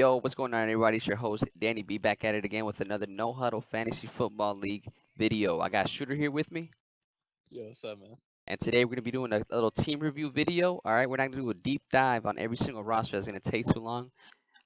Yo, what's going on, everybody? It's your host, Danny B, back at it again with another No Huddle Fantasy Football League video. I got Shooter here with me, Yo, what's up, man? and today we're going to be doing a little team review video. All right, we're not going to do a deep dive on every single roster. That's going to take too long.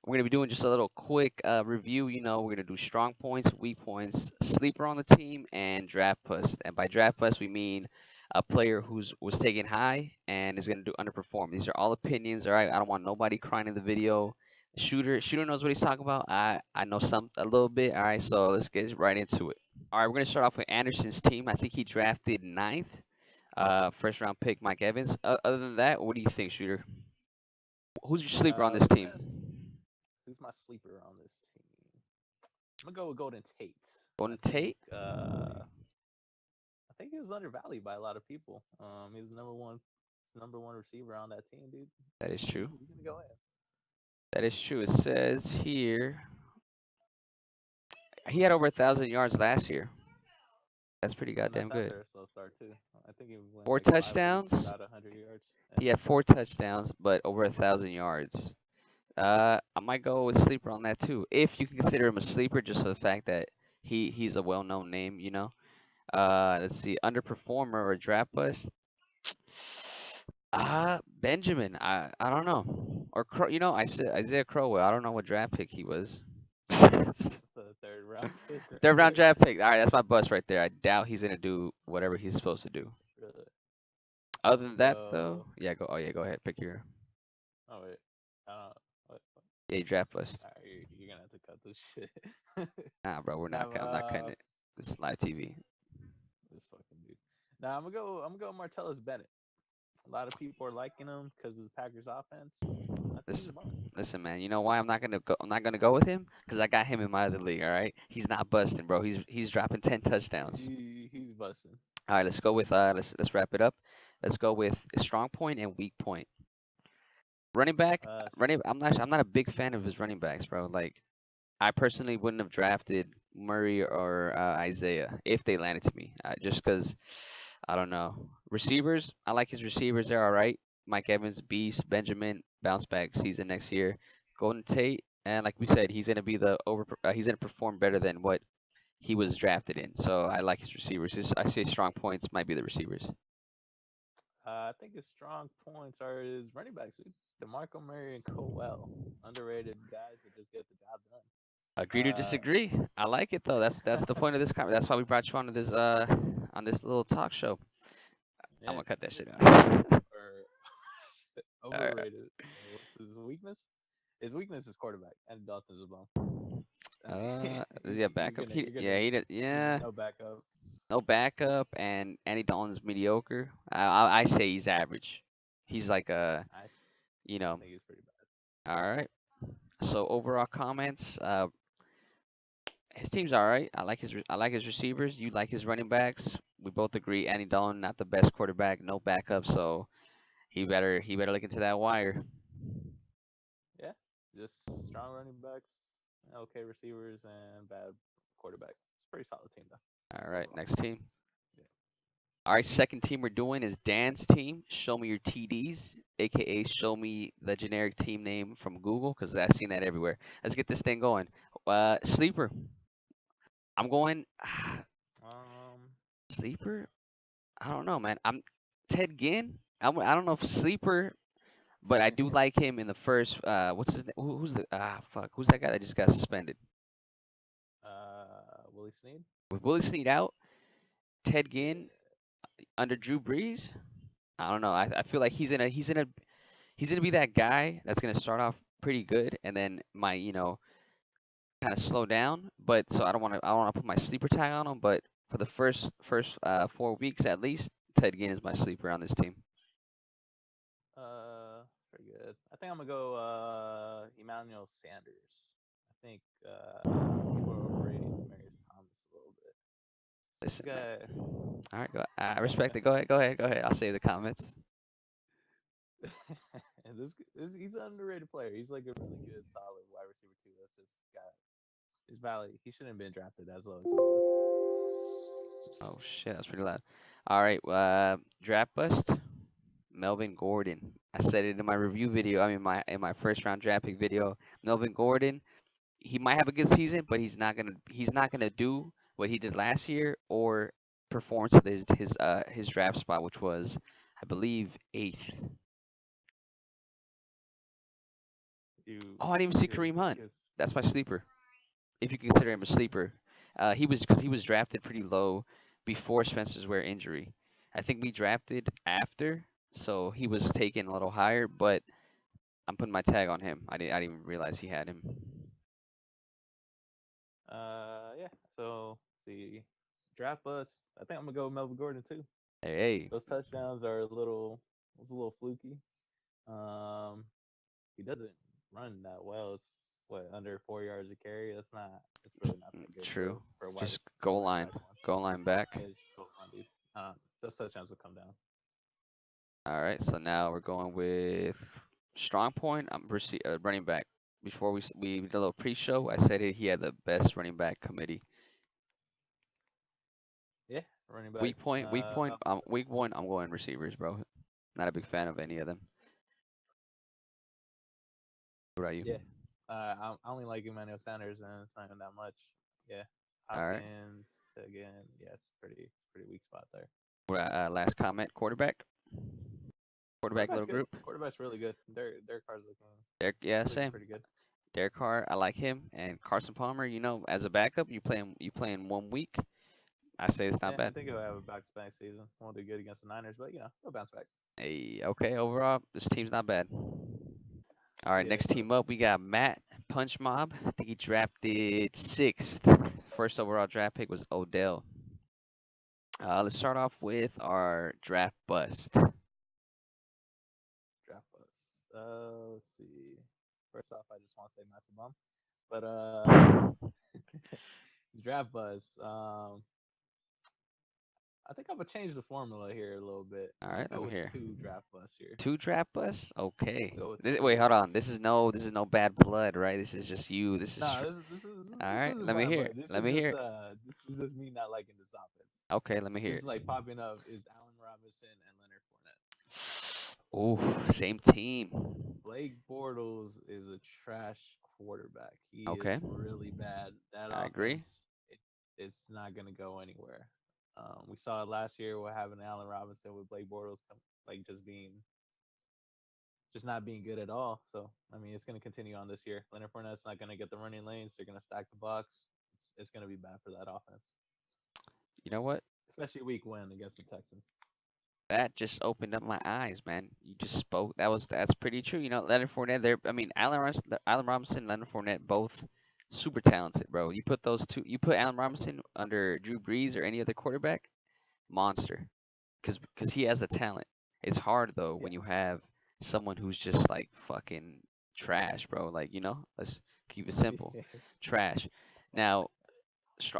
We're going to be doing just a little quick review. We're going to do strong points, weak points, sleeper on the team, and draft bust. And by draft bust, we mean a player who's was taken high and is going to do underperform. These are all opinions. All right, I don't want nobody crying in the video. Shooter knows what he's talking about. I know some a little bit. All right, so let's get right into it. All right, we're going to start off with Anderson's team. I think he drafted ninth, first round pick Mike Evans. Other than that, what do you think, Shooter? Who's your sleeper on this team? Who's my sleeper on this team? I'm gonna go with Golden Tate. I Golden think Tate. I think he was undervalued by a lot of people. He's number one receiver on that team, dude. That is true. He's gonna go ahead. That is true. It says here he had over 1,000 yards last year. That's pretty And goddamn that's good. after a slow start too. I think he went Four like 5 weeks, touchdowns. about 100 yards. He had 4 touchdowns, but over 1,000 yards. I might go with sleeper on that too, if you can consider him a sleeper, just for the fact that he's a well-known name. Let's see, underperformer or draft bust. Benjamin. I don't know. Or I said Isaiah Crowell. I don't know what draft pick he was. It's a third round pick right Third round there. draft pick. All right, that's my bust right there. I doubt he's gonna do whatever he's supposed to do. Really. I'm Other gonna than that, though, go. yeah, go. Oh yeah, go ahead. Pick your Oh wait. What? yeah draft bust. All right, you're gonna have to cut this shit. Nah, bro, we're not. Have I'm not cutting it. This is live TV. this fucking dude. Now I'm gonna go Martellus Bennett. A lot of people are liking him because of the Packers offense. I think he's Listen, a bust. listen, man. You know why I'm not gonna go? I'm not gonna go with him because I got him in my other league. All right, he's not busting, bro. He's dropping 10 touchdowns. He's busting. All right, let's go with let's wrap it up. Let's go with strong point and weak point. Running back, Uh, running. I'm not a big fan of his running backs, bro. Like I personally wouldn't have drafted Murray or Isaiah if they landed to me, just because I don't know. Receivers, I like his receivers. They're all right. Mike Evans, beast. Benjamin, bounce back season next year. Golden Tate, and like we said, he's gonna be the over. He's gonna perform better than what he was drafted in. So I like his receivers. I say strong points might be the receivers. I think his strong points are his running backs, dude. DeMarco Murray and Cowell, underrated guys that just get the job done. Agree to disagree. I like it though. That's the point of this. That's why we brought you on this little talk show. I'm Yeah, gonna cut that shit yeah. out. Or All right. overrated. What's his weakness? His weakness is quarterback, and Dalton's a bum. Is he a backup? Yeah, he did. Yeah, No backup. no backup, and Andy Dalton's mediocre. I say he's average. He's like you I know. think he's pretty bad. All right. So overall comments, his team's all right. I like his receivers. You like his running backs. We both agree Andy Dalton not the best quarterback, no backup, so he better look into that wire. Yeah, just strong running backs, okay receivers, and bad quarterback. It's a pretty solid team All though right, overall. next team. Yeah. All right, second team we're doing is Dan's team. Show me your TDs, aka show me the generic team name from Google, because I've seen that everywhere. Let's get this thing going. Sleeper. I'm going Um. sleeper. I don't know, man. I'm Ted Ginn. I don't know if sleeper, but I do like him in the first. What's his name? Who's the fuck? Who's that guy that just got suspended? Willie Snead. With Willie Snead out, Ted Yeah. Ginn under Drew Brees. I don't know. I feel like he's gonna be that guy that's gonna start off pretty good and then might kind of slow down. But so I don't want to put my sleeper tag on him. But for the first 4 weeks at least, Ted Ginn is my sleeper on this team. Pretty good. I think I'm gonna go Emmanuel Sanders. I think people are overrating Demarius Thomas a little bit. This Listen, man. guy. All right, go. I respect it. Go ahead. Go ahead. Go ahead. I'll save the comments. He's an underrated player. He's like a really good, solid wide receiver too. That's just got his value. He shouldn't have been drafted as low as he was. Oh shit, that's pretty loud. All right, draft bust. Melvin Gordon. I said it in my review video. I mean, my first round draft pick video. Melvin Gordon. He might have a good season, but he's not gonna do what he did last year or perform to his draft spot, which was, I believe, eighth. You Oh, I didn't even see you're Kareem Hunt. you're That's my sleeper, if you consider him a interesting. sleeper. Because he was drafted pretty low before Spencer's Ware injury. I think we drafted after, so he was taken a little higher. But I'm putting my tag on him. I didn't even realize he had him. Yeah. So see, draft bust. I think I'm gonna go with Melvin Gordon too. Hey, Those touchdowns are was a little fluky. Um, he doesn't run that well. It's what under 4 yards a carry. That's not. It's really not that good true. for Just a goal running line, back one. goal line back. Yeah, just go on, dude. Those touchdowns will come down. All right, so now we're going with strong point. Running back. Before we did a little pre-show, I said he had the best running back committee. Yeah, running back. Week one. I'm going receivers, bro. Not a big fan of any of them. What about you? Yeah. I only like Emmanuel Sanders, and it's not even that much. Yeah. All right. Hopkins again. Yeah, it's pretty weak spot there. Last comment. Quarterback. Quarterback Quarterback's little good. group. Quarterback's really good. Derek Carr's Derek, yeah, looking same. pretty good. Derek Carr, I like him, and Carson Palmer. As a backup, you play him 1 week. I say it's not Yeah, I bad. think he'll have a bounce back season. Won't do good against the Niners, but he'll bounce back. Hey, okay. Overall, this team's not bad. All right, Yeah, next so team up, we got Matt Punch Mob. I think he drafted sixth. First overall draft pick was Odell. Let's start off with our draft bust. draft bus. Let's see. First off, I just want to say massive bum, but draft bus. I think I'm gonna change the formula here a little bit. All I'm gonna right, let go me with hear. two draft busts here. Two draft busts. Okay. I'm gonna go with Wait, two. hold on. This is no bad blood, right? This is just you. This is. No, All this right. isn't Let me bad hear. blood. Let me hear. This is just me not liking this offense. Okay, let me hear This is it. like popping up is Allen Robinson and Leonard Fournette. Oh, same team. Blake Bortles is a trash quarterback. He is Okay, really bad. That I agree. offense, it, it's not gonna go anywhere. We saw it last year with having Allen Robinson with Blake Bortles like just not being good at all. So I mean, it's gonna continue on this year. Leonard Fournette's not gonna get the running lanes. They're gonna stack the box. It's gonna be bad for that offense, You know what? especially week one against the Texans. That just opened up my eyes, man. You just spoke. That's pretty true. Leonard Fournette. I mean, Allen Robinson, Leonard Fournette, both super talented, bro. You put those two. You put Allen Robinson under Drew Brees or any other quarterback, monster. Because he has the talent. It's hard though Yeah. when you have someone who's just like fucking trash, bro. Like let's keep it simple, trash. Now,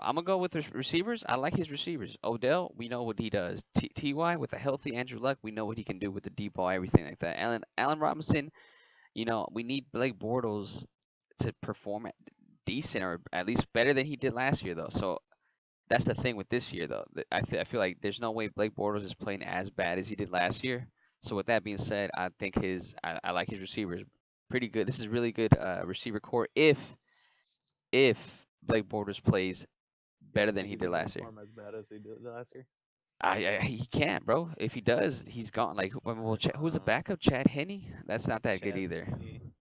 I'm gonna go with the receivers. I like his receivers. Odell, we know what he does. Ty with a healthy Andrew Luck, we know what he can do with the deep ball, everything like that. Allen Robinson, we need Blake Bortles to perform decent or at least better than he did last year, though. So that's the thing with this year, though. I feel like there's no way Blake Bortles is playing as bad as he did last year. So with that being said, I think I like his receivers pretty good. This is really good receiver core if Blake Bortles plays You better don't than think he he's did gonna last year. perform as bad as he did last year? He can't, bro. If he does, he's gone. Like, who's the Uh, backup? Chad Henne? That's not that good Chad either. Henne.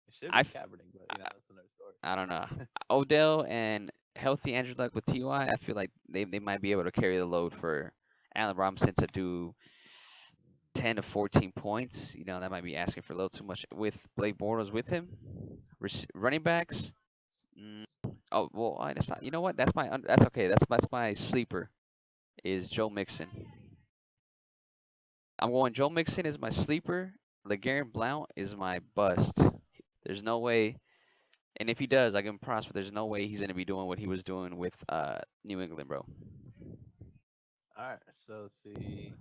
It should I, be f- Kaepernick, but I, that's another I don't know. story. Odell and healthy Andrew Luck with Ty. I feel like they might be able to carry the load for Allen Robinson to do 10 to 14 points. That might be asking for a little too much with Blake Bortles with him. Running backs. Mm, oh well, that's not. You know what? That's okay. That's my sleeper. Is Joe Mixon. I'm going Joe Mixon is my sleeper. LeGarrette Blount is my bust. There's no way, and if he does, I give him props, but there's no way he's gonna be doing what he was doing with New England, bro. All right, so let's see.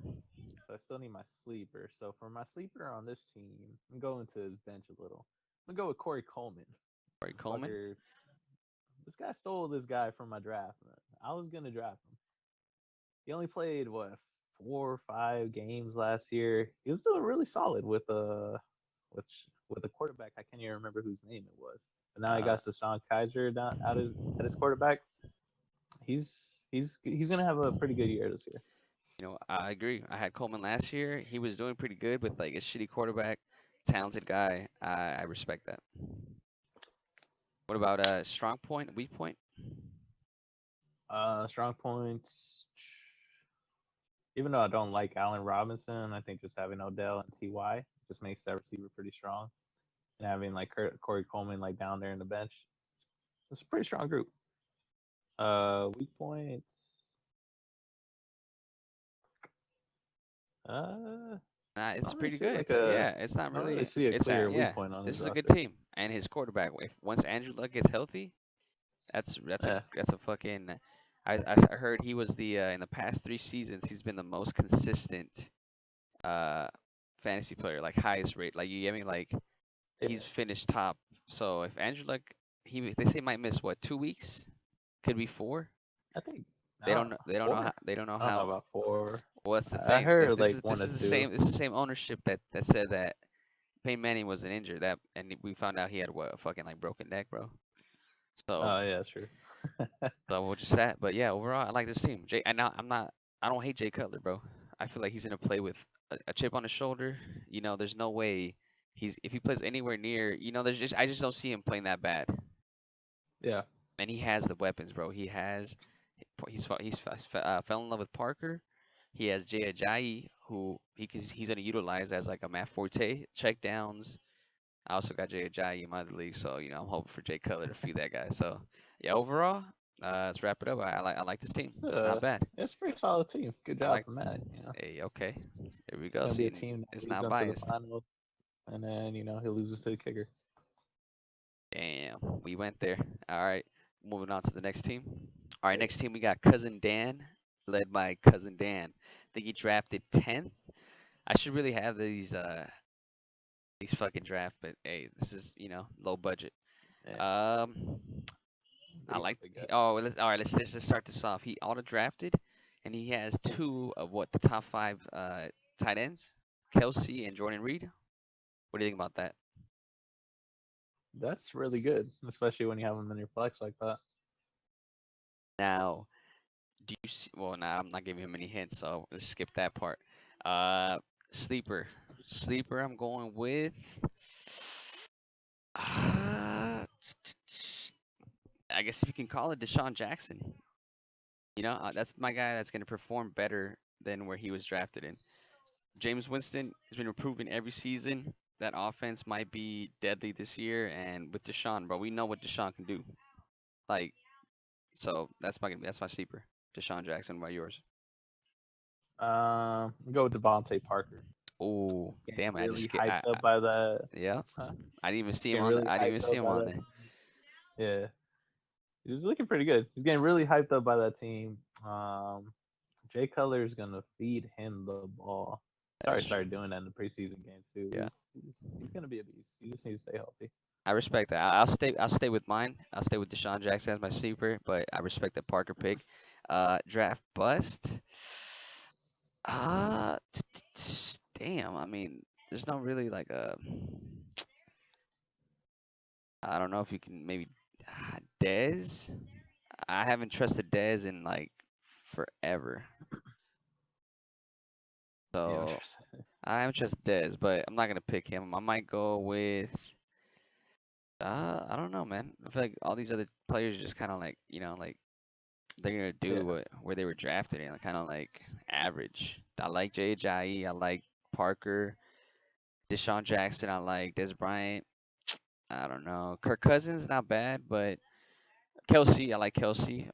So I still need my sleeper. So for my sleeper on this team, I'm going to his bench a little. I'm gonna go with Corey Coleman. Corey Coleman. Fucker, this guy stole this guy from my draft. Man. I was gonna draft him. He only played what 4 or 5 games last year. He was doing really solid which with a quarterback. I can't even remember whose name it was. But now he Uh, got Deshaun Kaiser down at his quarterback. He's gonna have a pretty good year this year. I agree. I had Coleman last year. He was doing pretty good with like a shitty quarterback, talented guy. I respect that. What about strong point, weak point? Strong points. Even though I don't like Allen Robinson, I think just having Odell and Ty just makes that receiver pretty strong. And having like Corey Coleman like down there in the bench, it's a pretty strong group. Weak points. Uh, I It's don't really pretty see good. like It's a yeah. It's not I don't really really. see a It's clear weak yeah. point on This his is a good roster. team, and his quarterback. If once Andrew Luck gets healthy, Yeah, that's a fucking. I heard he was the in the past 3 seasons he's been the most consistent uh fantasy player, like highest rate. Like you get me, like he's yeah. finished top. So if Andrew Luck, they say might miss what 2 weeks, could be 4. I think They don't know. They don't know how. four. They don't know I don't know how. about four. Well, that's the I thing. This heard this like is one this or is the two. same. This is the same ownership that said that Peyton Manning wasn't injured. That and we found out he had what a fucking like broken neck, bro. So Oh yeah, sure. so we'll just that. But yeah, overall, I like this team. Jay, and now I'm not. I don't hate Jay Cutler, bro. I feel like he's gonna play with a chip on his shoulder. There's no way he's if he plays anywhere near. There's just I just don't see him playing that bad. Yeah, And he has the weapons, bro. He's fell in love with Parker. He has Jay Ajayi, who he's gonna utilize as like a Matt Forte check downs. I also got Jay Ajayi in my other league, so I'm hoping for Jay Cutler to feed that guy. So yeah, overall, let's wrap it up. I like this team. it's Not a bad. it's a pretty solid team. Good I job like. for Matt. Hey, okay, here we It's go. gonna be a See, team that it's leads not them to the biased. final, and then he loses to the kicker. Damn, we went there. All right, moving on to the next team. All right, Yeah, next team we got Cousin Dan, led by Cousin Dan. I think he drafted 10th. I should really have these fucking draft, but hey, this is low budget. yeah. Um, What I do you like. have to get? Oh, all right. Let's start this off. He auto drafted, and he has two of what the top five tight ends, Kelsey and Jordan Reed. What do you think about that? That's really good, especially when you have them in your flex like that. Now, do you see? Well, nah, I'm not giving him any hints, so let's skip that part. Uh, sleeper, sleeper. I'm going with. Uh, I guess if you can call it Deshaun Jackson. That's my guy that's going to perform better than where he was drafted in. James Winston has been improving every season. That offense might be deadly this year, and with Deshaun, bro, we know what Deshaun can do. Like, so that's my sleeper, Deshaun Jackson. What about yours? Go with Devontae Parker. Oh, Getting damn! I just really get, hyped up by that. yeah, Huh? I didn't even He's see him getting on. really I didn't even hyped see up him by on that there. team. Yeah, he's looking pretty good. He's getting really hyped up by that team. Jay Cutler is gonna feed him the ball. He's That already is true. started doing that in the preseason games too. Yeah, He's gonna be a beast. He just needs to stay healthy. I respect that. I'll stay. I'll stay with mine. I'll stay with Deshaun Jackson as my sleeper, but I respect the Parker pick. Draft bust. Uh, damn. I mean, there's not really like a. I don't know if you can maybe Dez. I haven't trusted Dez in like forever, Yeah, so I haven't trusted Dez. But I'm not gonna pick him. I might go with. I don't know, man. I feel like all these other players are just kind of like like they're gonna yeah, do what where they were drafted in, kind of like average. I like Jai. I like Parker, Deshaun Jackson. I like Des Bryant. I don't know. Kirk Cousins, not bad, but Kelsey, I like Kelsey.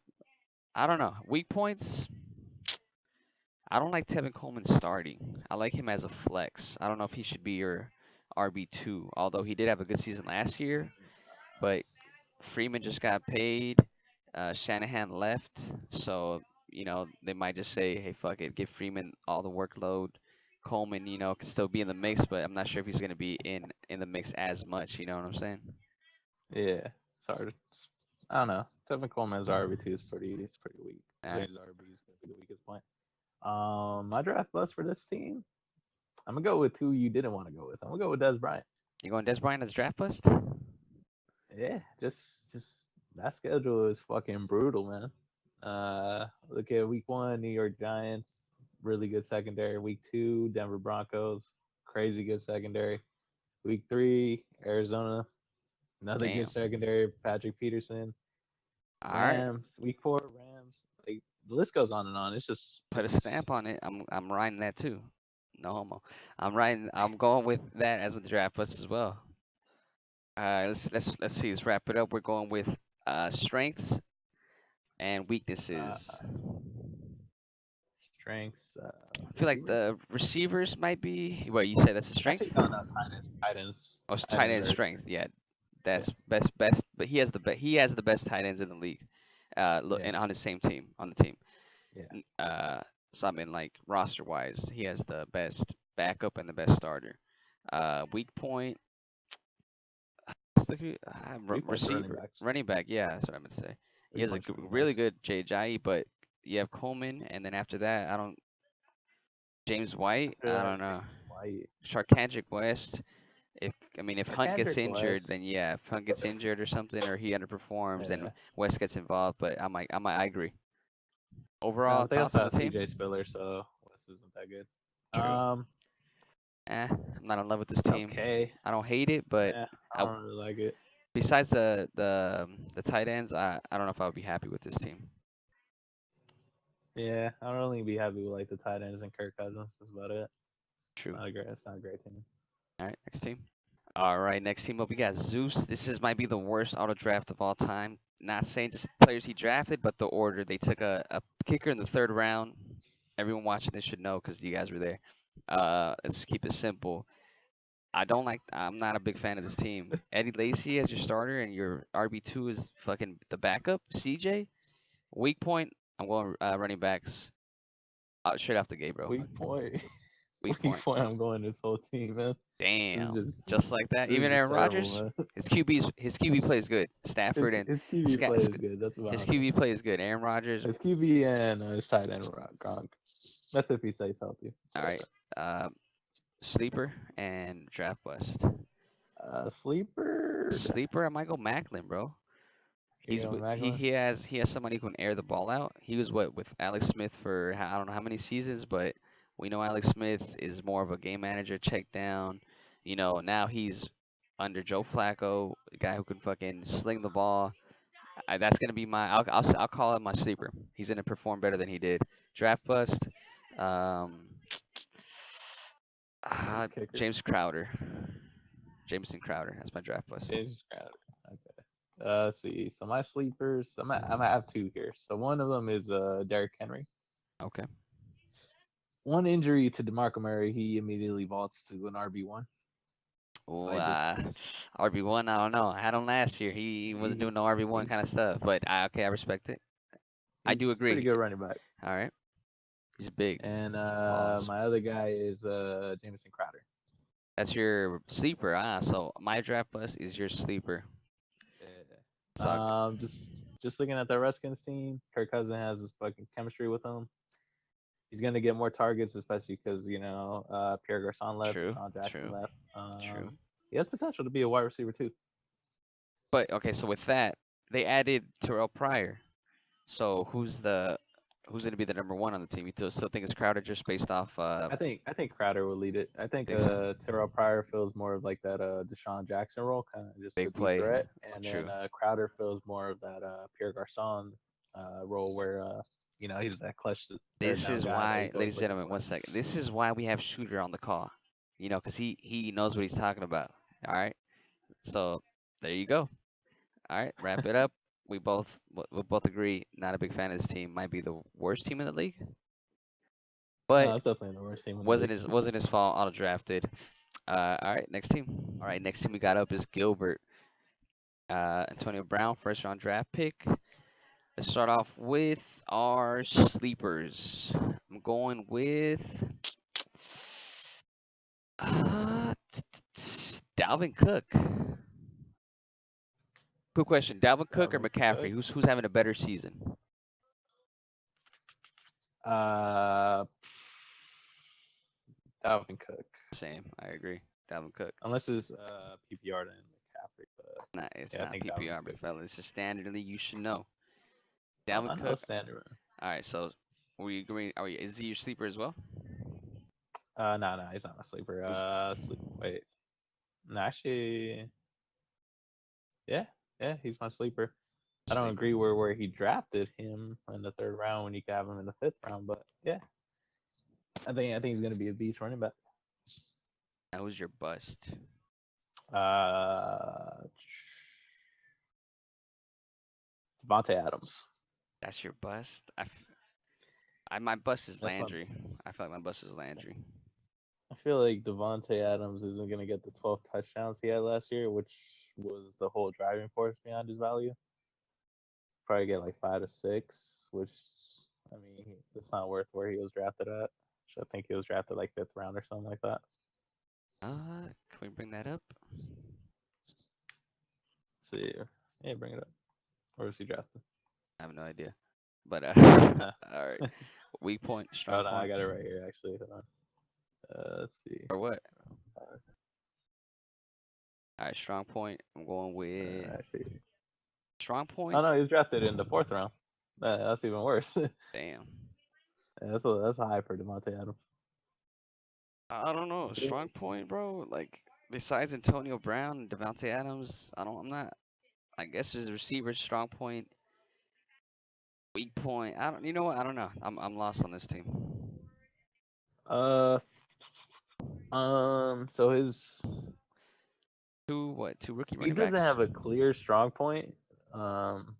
I don't know. Weak points. I don't like Tevin Coleman starting. I like him as a flex. I don't know if he should be your RB2, although he did have a good season last year. But Freeman just got paid. Shanahan left, so they might just say, "Hey, fuck it, give Freeman all the workload." Coleman, can still be in the mix, but I'm not sure if he's gonna be in the mix as much. You know what I'm saying? yeah. It's hard. I don't know. Tevin Coleman's RB2 is pretty. It's pretty weak. I All think right. his RB is gonna be the weakest point. My draft bust for this team. I'm gonna go with who you didn't want to go with. I'm gonna go with Des Bryant. You going Des Bryant as draft bust? Yeah, just that schedule is fucking brutal, man. Look at week 1, New York Giants, really good secondary. Week 2, Denver Broncos, crazy good secondary. Week 3, Arizona, another good Damn. secondary. Patrick Peterson, All right. Rams. Week 4, Rams. Like the list goes on and on. It's just Put a it's stamp on it. I'm writing that too. No homo. I'm going with that as with the draft bust as well. Let's see. Let's wrap it up. We're going with strengths and weaknesses. uh, strengths, I feel like receivers. the receivers might be. What you say? That's a strength. Actually, no, no, tight ends. Tight ends. Oh, it's Tight tight ends end are strength. Yeah, yeah, that's best. But he has the best tight ends in the league. Look, yeah, and on the same team on the team. yeah. So I mean, like roster wise, he has the best backup and the best starter. Weak point. Let's look at Weak points are running receiver, backs. running back. Yeah, that's what I'm gonna say. He Weak has a points are running really backs. good Jai, but you have Coleman, and then after that, I don't. James White. After I that, don't know. James White, Sarkandrick West. If I mean, if Hunt gets Kendrick injured, then West. yeah. If Hunt gets injured or something, or he underperforms, then Yeah. West gets involved. But I agree. Overall But they thoughts also on the have team? C.J. Spiller, so West isn't that good. True. Um, I'm not in love with this it's team. okay. I don't hate it, but Yeah, I I, don't really like it. besides the tight ends, I don't know if I would be happy with this team. Yeah, I don't really be happy with like the tight ends and Kirk Cousins. That's about it. True. It's not a great team. All right, next team. All right, next team up, we got Zeus. This is might be the worst auto draft of all time. Not saying just players he drafted, but the order. They took a kicker in the third round. Everyone watching this should know because you guys were there. Let's keep it simple. I'm not a big fan of this team. Eddie Lacy as your starter and your RB2 is fucking the backup. CJ. Weak point. I'm going running backs. Straight off the gate, bro. Weak point. Weak Weak point. point. I'm going this whole team, man. This is Damn. just Just like that. this is Even just Aaron terrible, Rodgers. man. His QB plays good. Stafford and His QB Sca- play is Sc- good. That's his about it. QB plays good. Aaron Rodgers. His QB and his tight end Gronk. That's if he stays healthy. All right. Uh, sleeper and draft bust. Sleeper. Sleeper. I might go Macklin, bro. You know, Macklin. He has somebody who can air the ball out. He was what with Alex Smith for I don't know how many seasons, but we know Alex Smith is more of a game manager, check down. You know, now he's under Joe Flacco, a guy who can fucking sling the ball. That's gonna be I'll call it my sleeper. He's gonna perform better than he did. Draft bust. Um, His kicker. James Crowder. Jameson Crowder. That's my draft bust. James Crowder. Okay. Let's see. So my sleepers. I'm gonna have two here. So one of them is Derrick Henry. Okay. One injury to DeMarco Murray, he immediately vaults to an RB1. So Well, I just RB1, I don't know. I had him last year. He wasn't doing no RB1 kind of he's stuff, but okay, I respect it. I do he's pretty agree. good running back. All right, he's big. And Pause. my other guy is Jameson Crowder. That's your sleeper. So my draft bust is your sleeper. Yeah. It's all good. Just looking at the Redskins team, Kirk Cousins has this fucking chemistry with him. He's gonna get more targets, especially because Pierre Garcon left, True, Sean Jackson true, left. true. He has potential to be a wide receiver too. But okay, so with that, they added Terrell Pryor. So who's gonna be the number one on the team? You still think it's Crowder just based off? I think Crowder will lead it. I think Think so? Terrell Pryor feels more of like that Deshaun Jackson role, kind of just the Big deep play. threat, and then True. Crowder feels more of that Pierre Garcon role where he's that clutch third This down is guy that he why, goes ladies and looking gentlemen, for. 1 second. This is why we have Shooter on the call. You know, because he knows what he's talking about. All right. So there you go. All right. Wrap it up. We both agree. Not a big fan of this team. Might be the worst team in the league, No, but it's definitely the worst team in the league. wasn't his fault. Auto drafted. All right. Next team. All right. Next team we got up is Gilbert. Antonio Brown, first round draft pick. Let's start off with our sleepers. I'm going with uh, Dalvin Cook. Quick question: Dalvin Cook or Dalvin McCaffrey? Cook. Who's having a better season? Uh, Dalvin Cook. Same. I agree. Dalvin Cook. Unless it's PPR then McCaffrey, but Nah, it's yeah, I not think Dalvin PPR, Cook. but fella, it's just standard league. You should know. I Dalvin know Cook. standard. All right. So, we agreeing? Are we? Is he your sleeper as well? No, he's not a sleeper. Who's Wait. No, actually, yeah, yeah, he's my sleeper. I don't sleeper? agree where he drafted him in the third round when you could have him in the fifth round, but yeah, I think he's gonna be a beast running back. That was your bust. Uh, Devontae Adams. That's your bust. My bust is That's my. Landry. I feel like my bust is Landry. I feel like Devontae Adams isn't gonna get the 12 touchdowns he had last year, which was the whole driving force behind his value. Probably get like 5 to 6, which I mean, that's not worth where he was drafted at. I think he was drafted like fifth round or something like that. Can we bring that up? Let's see, yeah, bring it up. Where was he drafted? I have no idea. But Nah. all right. Weak point, Oh strong no, I point, got it right here actually. Hold on. Let's see. or what? All right, strong point. I'm going with Actually, strong oh point. no, he was drafted in the fourth round. That's even worse. Damn. That's high for Devontae Adams. I don't know. Strong point, bro. Like besides Antonio Brown and Devontae Adams, I don't. I'm not. I guess as a receiver, strong point, weak point. I don't. You know what? I don't know. I'm lost on this team. Uh, so his Two what? Two rookie he running doesn't backs. have a clear strong point. Um,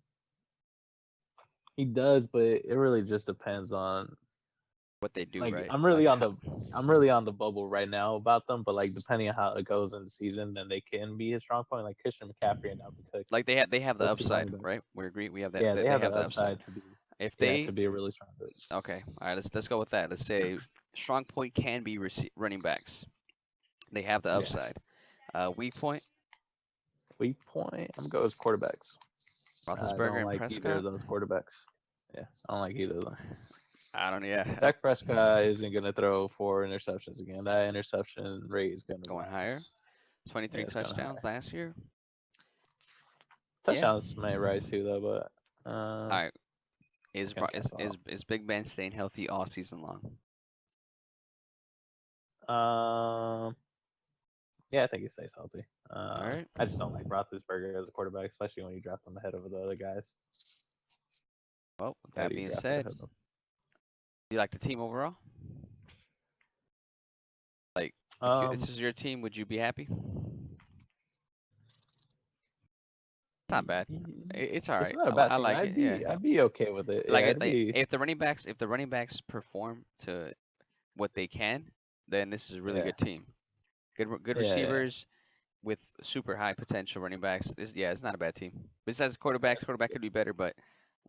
he does, but it really just depends on What they do, like right? I'm Like really on how, the bubble right now about them, but like depending on how it goes in the season, then they can be his strong point. Like Christian McCaffrey and Dalvin Cook, they have the those two upside, running backs. right? We agree. We have that. Yeah, They, they they have the have the upside. upside to be If yeah they to be a really strong group. Okay, all right. Let's go with that. Let's say strong point can be running backs. They have the Yeah, upside. Weak point, weak point. I'm going with quarterbacks. I Roethlisberger don't and like either of Prescott. those quarterbacks. Yeah, I don't like either of them. I don't. Yeah, Dak Prescott isn't going to throw 4 interceptions again. That interception rate is going to going higher. rise. Yeah, 23 it's going touchdowns higher. last year. Yeah. Touchdowns may rise too, though, but All right. it's Is going Bro- to cancel is Big Ben staying healthy all season long? out. Yeah, I think he stays healthy. All right. I just don't like Roethlisberger as a quarterback, especially when you draft him ahead of the other guys Well, with that that he being drafted said, ahead of them. you like the team overall? Like, if this Um, is your team, would you be happy? It's not bad. It's all it's right. not a I bad team. like I'd it. Yeah. be I'd be okay with it. Like Yeah, it'd be if the running backs perform to what they can, then this is a really yeah good team. Good yeah. receivers with super high potential running backs. It's not a bad team. Besides quarterbacks, quarterback could be better, but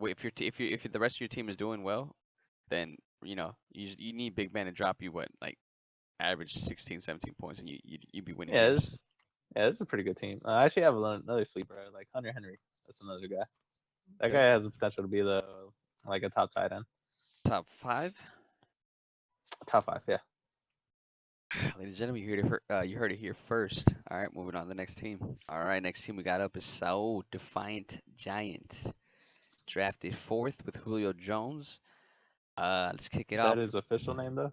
if the rest of your team is doing well, then you need Big Ben to drop you what like average 16, 17 points, and you'd be winning Yeah, games. it's a pretty good team. I actually have another sleeper, like Hunter Henry. That's another guy. That Okay. guy has the potential to be the like a top tight end, Top five. top five. Yeah. Ladies and gentlemen, you heard it here first. All right, moving on to the next team. All right, next team we got up is Saul Defiant Giant, drafted fourth with Julio Jones. Let's kick it Is that off. his official name though?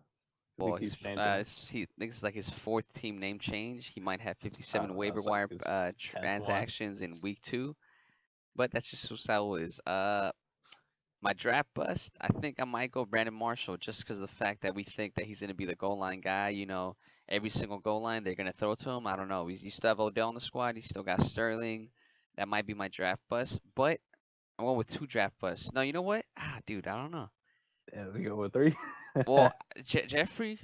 Because Well, he keeps changing it. he thinks it's like his fourth team name change. He might have 57 waiver That's like wire his 10th one. transactions in week two, but that's just who Saul is. My draft bust, I think I might go Brandon Marshall just because of the fact that we think that he's going to be the goal line guy. Every single goal line they're going to throw to him. I don't know. You still have Odell in the squad. You still got Sterling. That might be my draft bust, but I went with two draft busts. No, you know what? Dude, I don't know. Yeah, we go with three. Well, Jeffrey,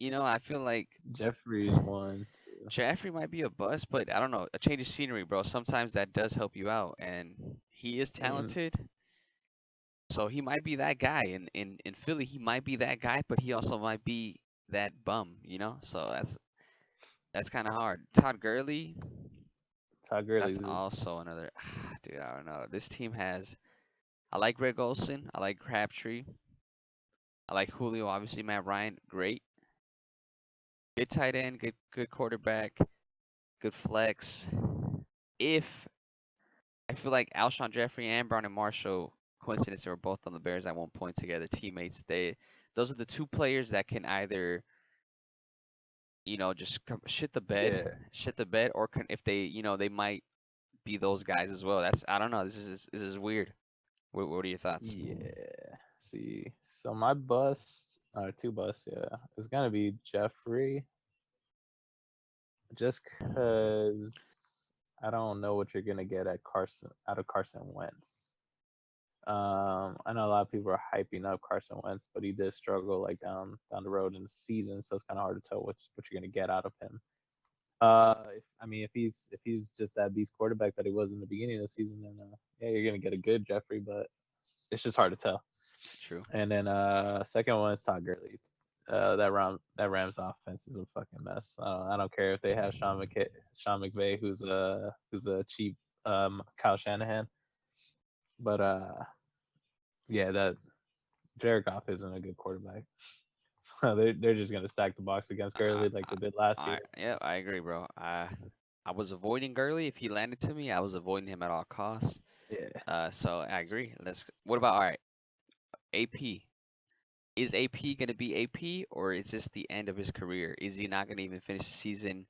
I feel like Jeffrey's one. Jeffrey might be a bust, but I don't know. A change of scenery, bro. Sometimes that does help you out, and he is I mean, talented. So he might be that guy in Philly. He might be that guy, but he also might be that bum. So that's kind of hard. Todd Gurley, Todd that's Gurley's also another. Dude, I don't know. This team has. I like Greg Olson. I like Crabtree. I like Julio, obviously. Matt Ryan, great. Good tight end, good quarterback, good flex. If I feel like Alshon Jeffrey and Brandon Marshall, coincidence, they were both on the Bears at one point together, teammates. Those are the two players that can either, just Yeah, shit the bed, or if they, they might be those guys as well. I don't know. This is weird. What are your thoughts? yeah. See, so my bust, two busts, yeah, is gonna be Jeffrey, just cause I don't know what you're gonna get at Carson out of Carson Wentz. I know a lot of people are hyping up Carson Wentz, but he did struggle like down the road in the season, so it's kind of hard to tell what you're gonna get out of him. If he's just that beast quarterback that he was in the beginning of the season, then yeah, you're gonna get a good Jeffrey, but it's just hard to tell. True. And then second one is Todd Gurley. That Rams offense is a fucking mess. I don't care if they have Sean McVay, who's a cheap Kyle Shanahan, but yeah, that Jared Goff isn't a good quarterback. So they're just gonna stack the box against I, Gurley like they did last year. yeah, I agree, bro. I was avoiding Gurley. If he landed to me, I was avoiding him at all costs. Yeah. So I agree. What about, all right, AP? Is AP gonna be AP, or is this the end of his career? Is he not gonna even finish the season,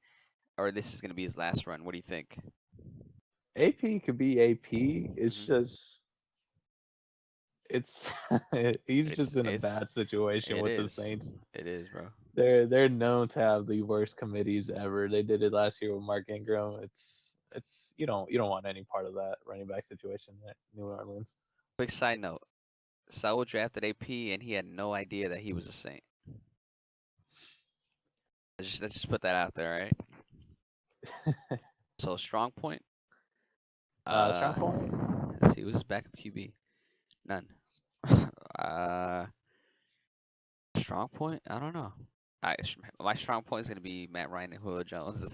or this is gonna be his last run? What do you think? AP could be AP. It's Hmm. just it's he's It's just in a it's bad situation it with the is Saints. it is, bro. They're known to have the worst committees ever. They did it last year with Mark Ingram. It's you don't want any part of that running back situation at New Orleans. Quick side note: Saul drafted AP, and he had no idea that he was a Saint. Let's just put that out there, right? So strong point. Uh, Strong point. let's see, who's his backup QB? None. uh, strong point? I don't know. My strong point is gonna be Matt Ryan and Julio Jones.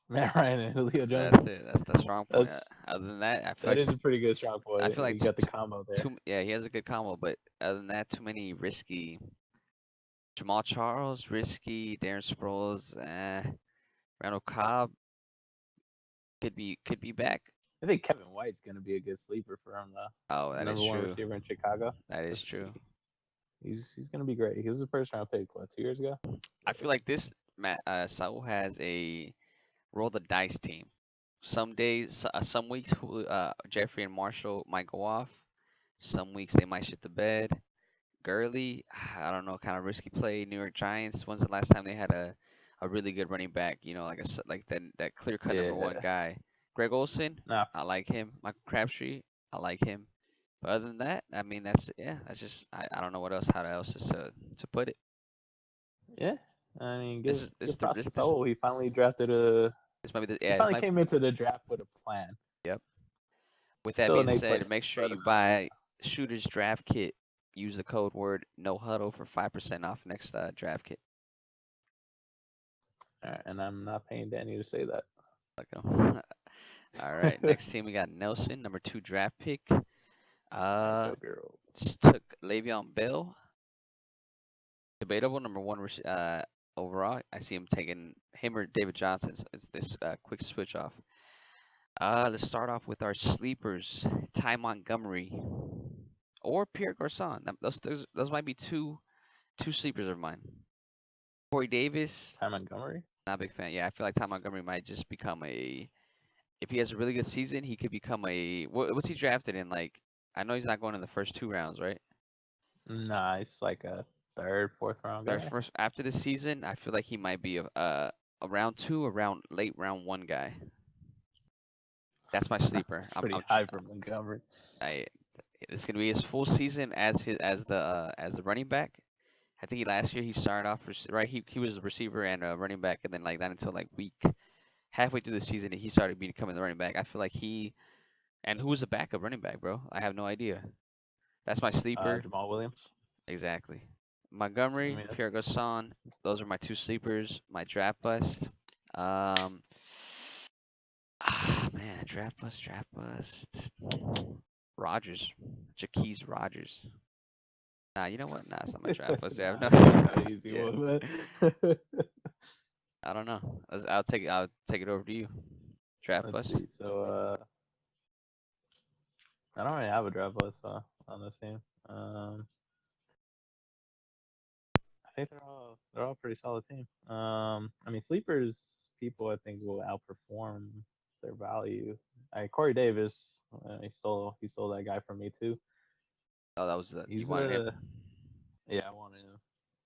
Matt Ryan and Julio Jones. That's it. That's the strong point. That's Other than that, that is a pretty good strong I point. feel like You got the combo there. yeah, he has a good combo, but other than that, too many risky. Jamal Charles, risky. Darren Sproles, Randall Cobb could be back. I think Kevin White's gonna be a good sleeper for him though. Oh, The that is number one true. receiver in Chicago. That is Let's true. see. He's gonna be great. He was a first round pick, what, 2 years ago? I feel like this Matt Saul has a roll the dice team. Some days, some weeks, Jeffrey and Marshall might go off. Some weeks they might shit the bed. Gurley, I don't know, kind of risky play. New York Giants. When's the last time they had a really good running back? Like like that clear cut number one Yeah. guy. Greg Olson, Nah. I like him. Michael Crabtree, I like him. But other than that, I mean, that's yeah. That's just I don't know how else is to put it. Yeah. I mean, This give is this give the props to this Saul. He finally drafted a. this might be the He yeah. This finally might came into the draft with a plan. Yep. With that Still being an A said, place, make sure but you buy Shooter's Draft Kit. Use the code word no huddle for 5% off next draft kit. and I'm not paying Danny to say that. Look at 'em. All right, next team we got Nelson, number 2 draft pick. Uh, Go girl. took Le'Veon Bell, debatable number 1 overall. I see him taking him or David Johnson. So it's this quick switch off. Let's start off with our sleepers: Ty Montgomery or Pierre Garcon. Those might be two sleepers of mine. Corey Davis, Ty Montgomery. not a big fan. Yeah, I feel like Ty Montgomery might just become a. If he has a really good season, he could become a. What's he drafted in? Like, I know he's not going in the first 2 rounds, right? Nah, he's like a third, fourth round Third, guy. first after the season, I feel like he might be a round 2, late round 1 guy. That's my sleeper. It's pretty high for Montgomery. I it's gonna be his full season as the running back. I think last year he started off right. He was a receiver and a running back, and then like not until like week halfway through the season he started becoming the running back. I feel like who was the backup running back, bro? I have no idea. That's my sleeper. Jamal Williams. Exactly. I Montgomery, mean, Pierre that's Garcon. Those are my two sleepers. My draft bust. Um. Man, draft bust. Rogers, Jaquez Rogers. Nah, you know what? Nah, it's not my draft list. I have Nah, no. it's kind of an easy Yeah, one, but I don't know. I'll take it. I'll take it over to you. Draft let's bus. see. So I don't really have a draft list on this team. Um, I think they're all pretty solid team. I mean sleepers people I think will outperform their value. Corey Davis, he stole that guy from me too. Oh, that was you He's wanted him. yeah, I wanted him.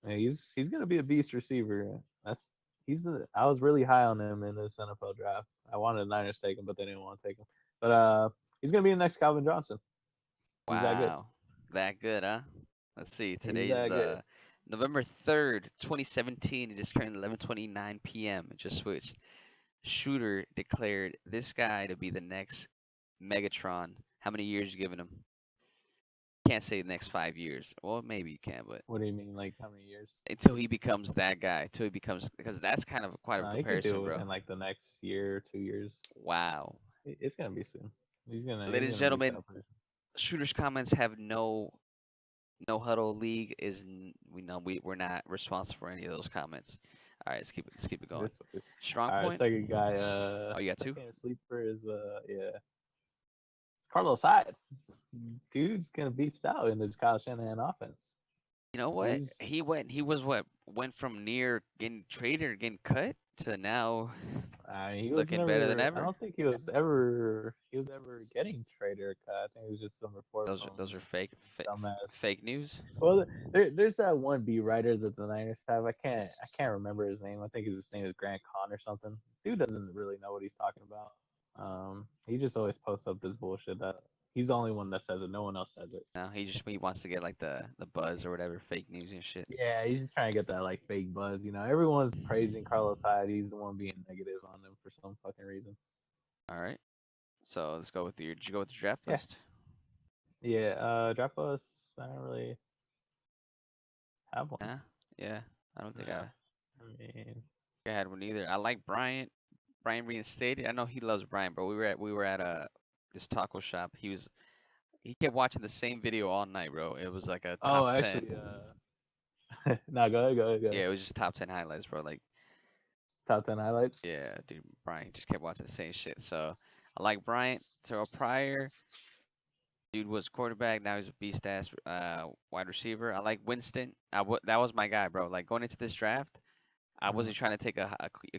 Yeah, he's gonna be a beast receiver. I was really high on him in this NFL draft. I wanted the Niners to take him, but they didn't want to take him. But he's gonna be the next Calvin Johnson. He's that good. Wow, that good, huh? Let's see. He's Today's that good. the November 3rd, 2017. It is currently 11:29 p.m. It just switched. Shooter declared this guy to be the next Megatron. How many years you giving him? Can't say the next 5 years. Well, maybe you can, but What do you mean, like how many years? until he becomes that guy, until he becomes, because that's kind of quite a No, he could do comparison, it bro. within like the next year, 2 years. Wow. It's gonna be soon. He's Ladies and gonna beast gentlemen, that position. Shooter's comments have no huddle league is we know we're not responsible for any of those comments. All right, let's keep it going. This Strong all right. point. Second guy, Oh, you got two. second sleeper is yeah, Carlos Hyde. Dude's gonna beast out in this Kyle Shanahan offense. You know what? He's He went from near getting traded or getting cut to now I mean, he was looking better than never. I ever. don't think he was ever getting traded or cut. I think it was just some report Those are from fake dumbass. fake news. Well, there's that one beat writer that the Niners have. I can't remember his name. I think his name is Grant Kahn or something. Dude doesn't really know what he's talking about. He just always posts up this bullshit that he's the only one that says it. No one else says it. No, he wants to get like the buzz or whatever, fake news and shit. Yeah, he's just trying to get that like fake buzz. Everyone's praising Carlos Hyde. He's the one being negative on him for some fucking reason. All right. So let's go with your. Did you go with the draft Yeah, list? yeah. Draft us. I don't really have one. Yeah. Yeah. I don't think Yeah, I mean, I had one either. I like Bryant. Brian reinstated. I know he loves Brian, bro. We were at this taco shop. He kept watching the same video all night, bro. It was like a top oh, ten. actually, no, go ahead, go ahead, go Yeah, ahead. it was just top 10 highlights, bro. Like, Top 10 highlights. yeah, dude, Brian just kept watching the same shit. So I like Bryant. Terrell Pryor, dude was quarterback. Now he's a beast ass wide receiver. I like Winston. That was my guy, bro. Like going into this draft, I Mm, wasn't trying to take a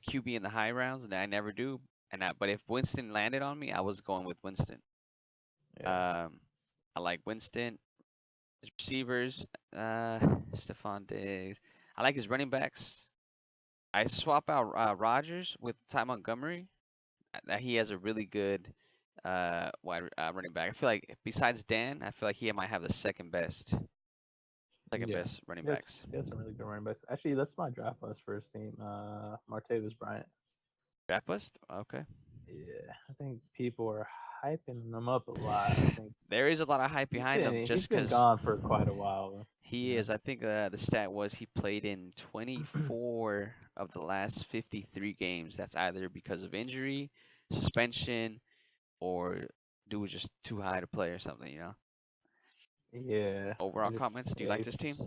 QB in the high rounds, and I never do. But if Winston landed on me, I was going with Winston. yeah, Um, I like Winston. His receivers, Stephon Diggs. I like his running backs. I swap out Rogers with Ty Montgomery. That he has a really good running back. I feel like besides Dan, I feel like he might have the second yeah. best running Yes, backs. he has some really good running backs. Actually, that's my draft list for his team. Martavis Bryant. Draft list? Okay. Yeah, I think people are hyping him up a lot. I think There is a lot of hype he's behind him been he's just been because gone for quite a while. he is. I think the stat was he played in 24 of the last 53 games. That's either because of injury, suspension, or dude was just too high to play or something. Yeah, Overall just comments, do you yeah, like he's this team?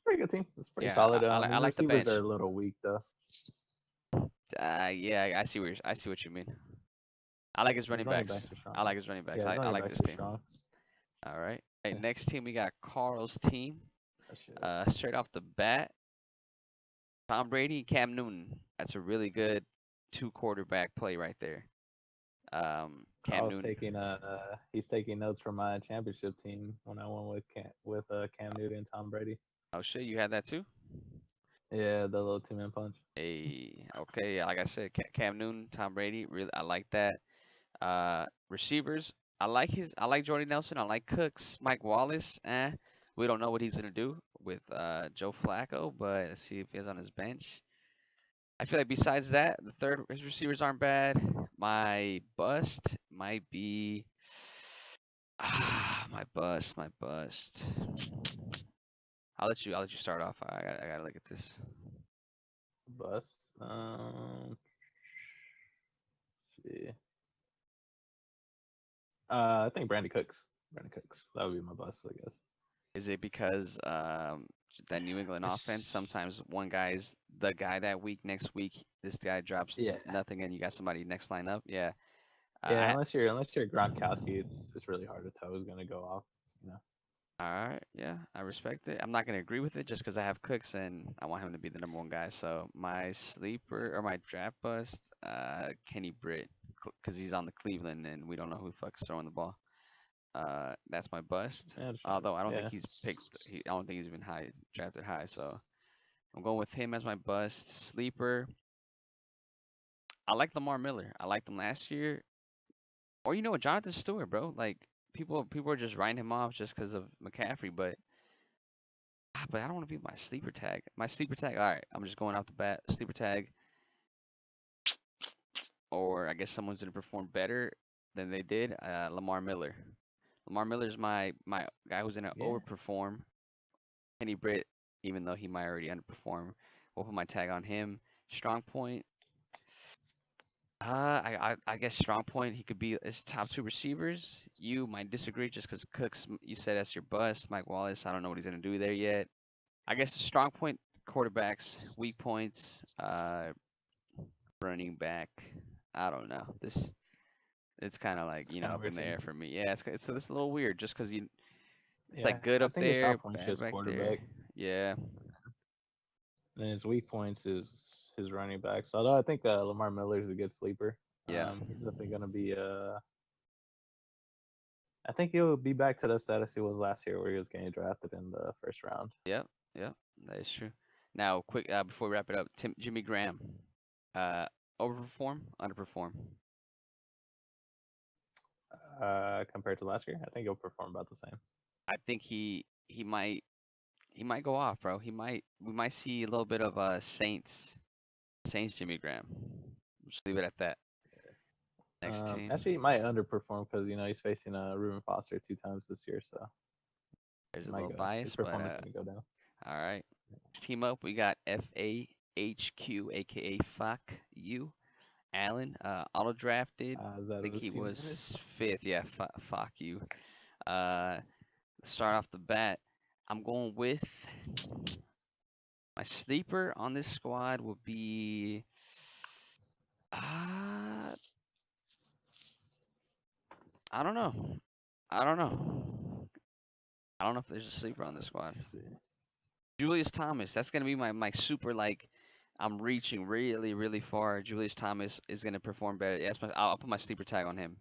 pretty good team. It's pretty Yeah, solid. I His like the receivers are bench. a little weak though. Yeah, I see what you mean. I like his His running running backs. backs are strong. I like his running backs. Yeah, his I running like backs this are team. strong. All right. Hey, Yeah, next team we got Carl's team. that shit. Straight off the bat, Tom Brady, Cam Newton. That's a really good two quarterback play right there. Cam Carl's Newton. he's taking notes from my championship team when I won with Cam Newton and Tom Brady. Oh shit, you had that too. Yeah, the little 2-man punch. Hey, okay. Yeah, like I said, Cam Newton, Tom Brady. Really, I like that. Receivers. I like Jordy Nelson. I like Cooks. Mike Wallace. We don't know what he's gonna do with Joe Flacco, but let's see if he's on his bench. I feel like besides that, his receivers aren't bad. My bust might be my bust. I'll let you start off. I gotta look at this. Bust. See. I think Brandon Cooks. Brandon Cooks. That would be my bust, I guess. Is it because that New England offense? It's- Sometimes one guy's the guy that week. Next week, this guy drops Yeah, nothing, and you got somebody next line up. Yeah. yeah. I Unless you're Gronkowski, it's really hard to tell who's gonna go off. You know. All right. Yeah, I respect it. I'm not gonna agree with it just because I have Cooks and I want him to be the number one guy. So my sleeper or my draft bust, Kenny Britt, because he's on the Cleveland and we don't know who the fuck is throwing the ball. That's my bust. Yeah, sure. Although I don't think Yeah. he's picked. I don't think he's even high drafted high. So I'm going with him as my bust sleeper. I like Lamar Miller. I liked him last year. Or you know what, Jonathan Stewart, bro. Like people are just writing him off just because of McCaffrey, but I don't want to be my sleeper tag. My sleeper tag. All right, I'm just going off the bat. Sleeper tag, or I guess someone's gonna perform better than they did. Lamar Miller. Lamar Miller's my guy who's gonna Yeah. overperform. Kenny Britt, even though he might already underperform, we'll put my tag on him. Strong point. I guess strong point. He could be his top two receivers. You might disagree just because Cooks. You said that's your bust. Mike Wallace. I don't know what he's gonna do there yet. I guess the strong point quarterbacks, weak points, running back. I don't know. This it's kind of like It's kind of up weird in the too. air for me. Yeah, it's a little weird just because you it's Yeah, like good I up think his there, strong point is bad just back there. quarterback, Yeah, and his weak points is his running backs. Although I think Lamar Miller is a good sleeper. yeah, He's definitely gonna be. I think he'll be back to the status he was last year, where he was getting drafted in the first round. yep, yep. That is true. Now, quick before we wrap it up, Jimmy Graham, uh, overperform, underperform. Compared to last year, I think he'll perform about the same. I think he might go off, bro. We might see a little bit of Saints Jimmy Graham. Just leave it at that. Next Actually, he team. might underperform because he's facing Reuben Foster 2 times this year, so There's he a might little go. His bias, but performance might go down. all right. Next team up, we got FAHQ, aka Fuck You, Allen. Auto drafted. Is I that think a he C minus? was fifth. Yeah, fuck you. Uh, start off the bat. I'm going with my sleeper on this squad will be. Uh, I don't know. I don't know. I don't know if there's a sleeper on this squad. Let's see. Julius Thomas. That's gonna be my super like. I'm reaching really really far. Julius Thomas is gonna perform better. Yeah, I'll put my sleeper tag on him.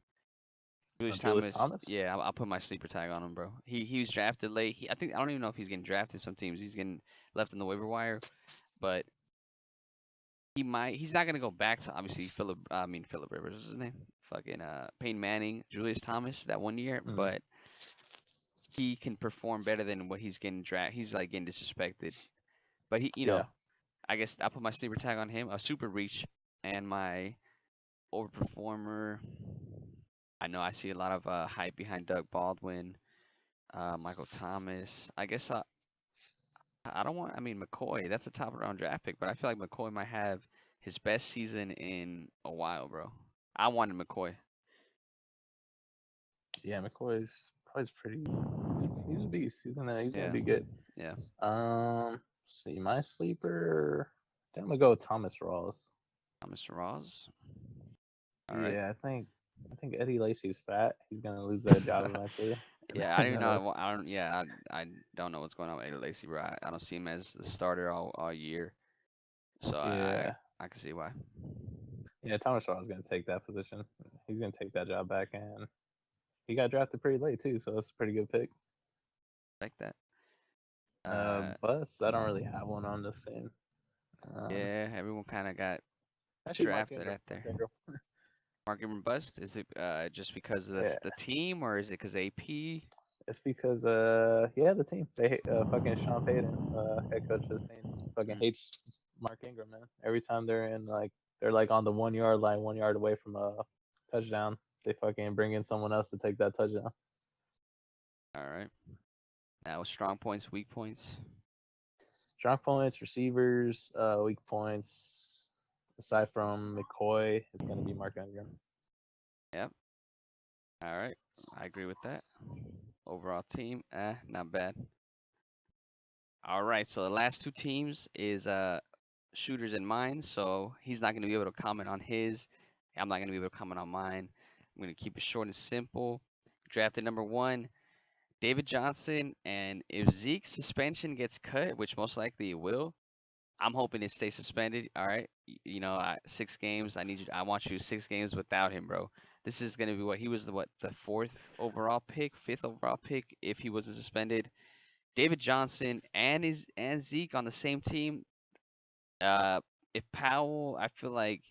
Julius Julius Thomas. Thomas. Yeah, I'll put my sleeper tag on him, bro. He was drafted late. I don't even know if he's getting drafted. Some teams he's getting left in the waiver wire, but he might. He's not gonna go back to obviously Philip. I mean Philip Rivers is his name. Fucking Peyton Manning, Julius Thomas that one year, Mm, but he can perform better than what he's getting drafted. He's like getting disrespected, but yeah, I guess I'll put my sleeper tag on him, a super reach, and my overperformer. I know I see a lot of hype behind Doug Baldwin, Michael Thomas. I don't want. I mean McCoy. That's a top round draft pick, but I feel like McCoy might have his best season in a while, bro. I wanted McCoy. yeah. McCoy's pretty. He's a beast. He's gonna Yeah, be good. yeah. See my sleeper. I think I'm gonna go with Thomas Rawls. Mr. Ross. All right. Yeah, I think Eddie Lacy's fat. He's gonna lose that job eventually. Yeah, I don't And even know. I don't. Yeah, I don't know what's going on with Eddie Lacy, bro. I don't see him as the starter all year, so yeah, I can see why. yeah, Thomas Rawls is gonna take that position. He's gonna take that job back, and he got drafted pretty late too, so that's a pretty good pick. Like that. Uh, Bus, I don't really have one on this team. Um, yeah, everyone kind of got Actually, Mark drafted Ingram. at Mark there. Ingram. Mark Ingram bust? Is it just because of Yeah, the team, or is it because AP? it's because the team fucking Sean Payton, head coach of the Saints, fucking Mm, hates Mark Ingram, man. Every time they're like on the 1 yard line, 1 yard away from a touchdown, they fucking bring in someone else to take that touchdown. all right. Now strong points, weak points. Strong points, receivers, weak points. Aside from McCoy, it's gonna be Mark Ingram. Yep. All right. I agree with that. Overall team, not bad. All right, so the last two teams is shooters and mine, so he's not going to be able to comment on his. I'm not going to be able to comment on mine. I'm going to keep it short and simple. Drafted number one, David Johnson, and if Zeke's suspension gets cut, which most likely it will, I'm hoping it stays suspended. All right, you know, 6 games. I want you 6 games without him, bro. This is gonna be what he was the fourth overall pick, fifth overall pick if he wasn't suspended. David Johnson and Zeke on the same team. Uh, if Powell, I feel like,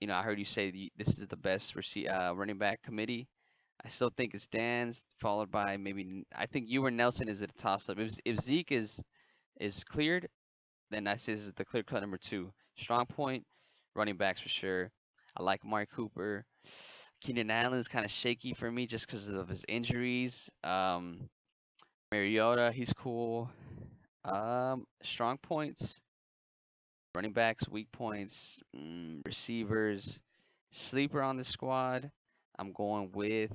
I heard you say this is the best running back committee. I still think it's Dan's, followed by maybe I think you or Nelson is at a toss up. If Zeke is cleared, then I say this is the clear cut number two. Strong point, running backs for sure. I like Mark Cooper. Keenan Allen's kind of shaky for me just because of his injuries. Mariota, he's cool. Strong points, running backs, weak points, receivers, sleeper on the squad. I'm going with.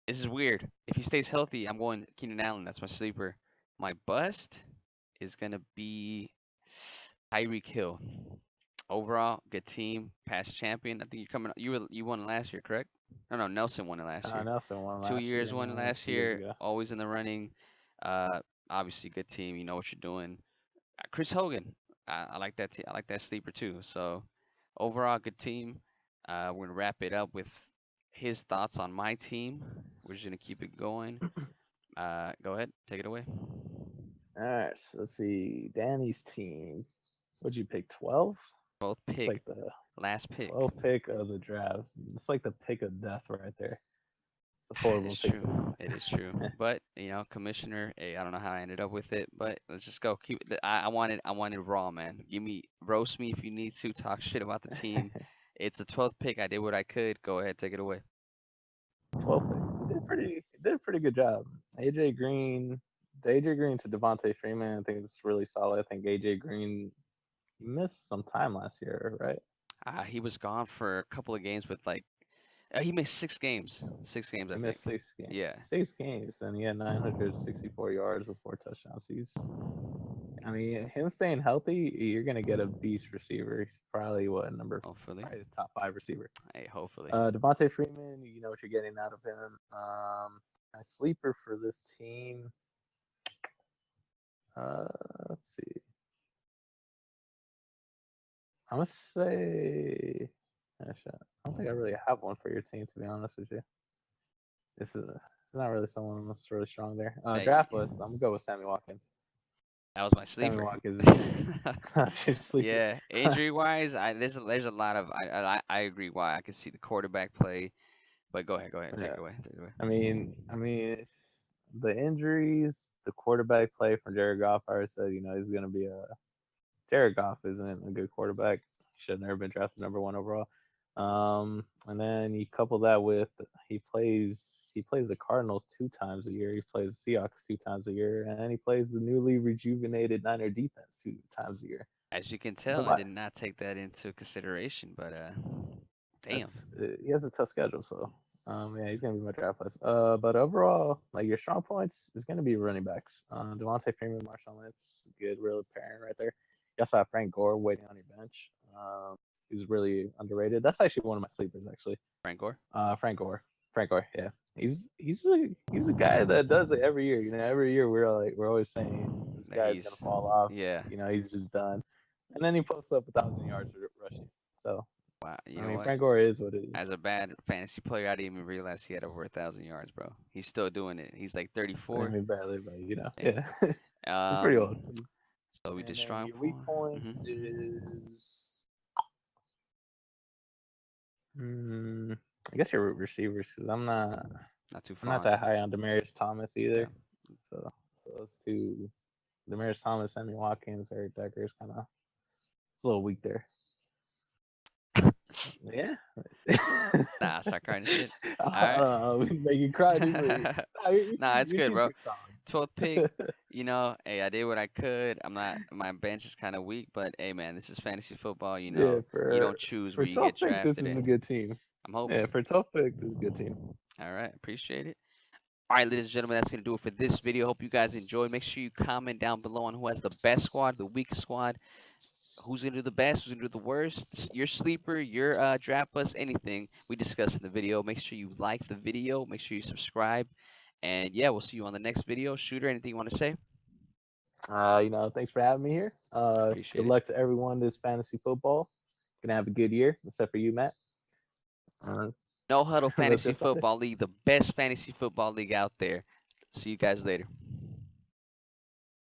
This is weird. If he stays healthy, I'm going Keenan Allen. That's my sleeper. My bust is gonna be Tyreek Hill. Overall, good team, past champion. I think you're coming. You won last year, correct? No, Nelson won it last year. Nelson won Two last year years and won it last 2 years year. ago. Always in the running. Uh, Obviously good team. You know what you're doing. Chris Hogan. I like that. I like that sleeper too. So overall, good team. We're gonna wrap it up with his thoughts on my team. We're just gonna keep it going. Go ahead, take it away. All right, so let's see. Danny's team. What'd you pick? 12? Both It's pick. like the Last pick. 12 pick of the draft. It's like the pick of death right there. It's a It's horrible pick true. to make. It is true. But commissioner, hey, I don't know how I ended up with it, but let's just go. Keep it. I wanted raw, man. Give me roast me if you need to. Talk shit about the team. It's the 12th pick. I did what I could. Go ahead, take it away. 12th pick. He did a pretty good job. AJ Green, the AJ Green to Devontae Freeman, I think it's really solid. I think AJ Green missed some time last year, right? He was gone for a couple of games, but like he missed 6 games. 6 games, I He think. missed 6 games. Yeah. 6 games, and he had 964 yards with 4 touchdowns. I mean, him staying healthy, you're gonna get a beast receiver. He's probably Hopefully. probably the top 5 receiver. Hey, hopefully. Devontae Freeman, you know what you're getting out of him. A sleeper for this team. Uh, let's see. I'm gonna say. Actually, I don't think I really have one for your team, to be honest with you. It's not really someone that's really strong there. Hey, Draft list. I'm gonna go with Sammy Watkins. that was my Sammy sleeper. Watkins is that's your sleeper. Yeah, injury wise, there's a lot of I agree why I can see the quarterback play, but go ahead, take Yeah. it away, take it away. It's the injuries, the quarterback play from Jared Goff. I already said, he's gonna be a Jared Goff isn't a good quarterback. He should have never been drafted number one overall. And then you couple that with he plays the Cardinals 2 times a year. He plays the Seahawks 2 times a year, and he plays the newly rejuvenated Niner defense 2 times a year. As you can The tell, I did bust. not take that into consideration, but damn. He has a tough schedule, so yeah, he's gonna be my draft list. But overall, like your strong points is gonna be running backs. Devontae Freeman, Marshawn Lynch, good, real pairing right there. You also have Frank Gore waiting on your bench. He's really underrated. That's actually one of my sleepers, actually. Frank Gore. Frank Gore. Frank Gore, yeah. He's a guy that does it every year. Every year we're always saying this That guy's he's gonna fall off. yeah. He's just done, and then he posts up 1,000 yards rushing. So Wow, you I know mean, what? Frank Gore is what it is. As a bad fantasy player, I didn't even realize he had over 1,000 yards, bro. He's still doing it. He's like I 34. mean, barely, but Yeah. yeah, he's pretty old. So we did And then strong your weak point. points is, mm, I guess your receivers, because Not too I'm not fond. that high on Demarius Thomas Yeah. either. So those two, Demarius Thomas, Sammy Watkins, Eric Decker is kind of it's a little weak there. Yeah. Nah, start crying shit. All I right. don't know, make you cry, dude, but nah, Nah, it's your good, team's bro. pretty solid. 12th pick. Hey, I did what I could. I'm not. My bench is kind of weak, but hey, man, this is fantasy football. Yeah, You don't choose where for you 12 get pick, this drafted is a in. good team. I'm Yeah, hoping. for 12 pick, this is a good team. All right, appreciate it. All right, ladies and gentlemen, that's going to do it for this video. Hope you guys enjoyed. Make sure you comment down below on who has the best squad, the weakest squad, who's going to do the best, who's going to do the worst, your sleeper, your draft bust, anything we discussed in the video. Make sure you like the video. Make sure you subscribe. And yeah, we'll see you on the next video. Shooter, anything you want to say? Thanks for having me here. Good Appreciate it. luck to everyone this fantasy football. Gonna have a good year, except for you, Matt. Uh, No Huddle let's Fantasy get started. Football League, the best fantasy football league out there. See you guys later.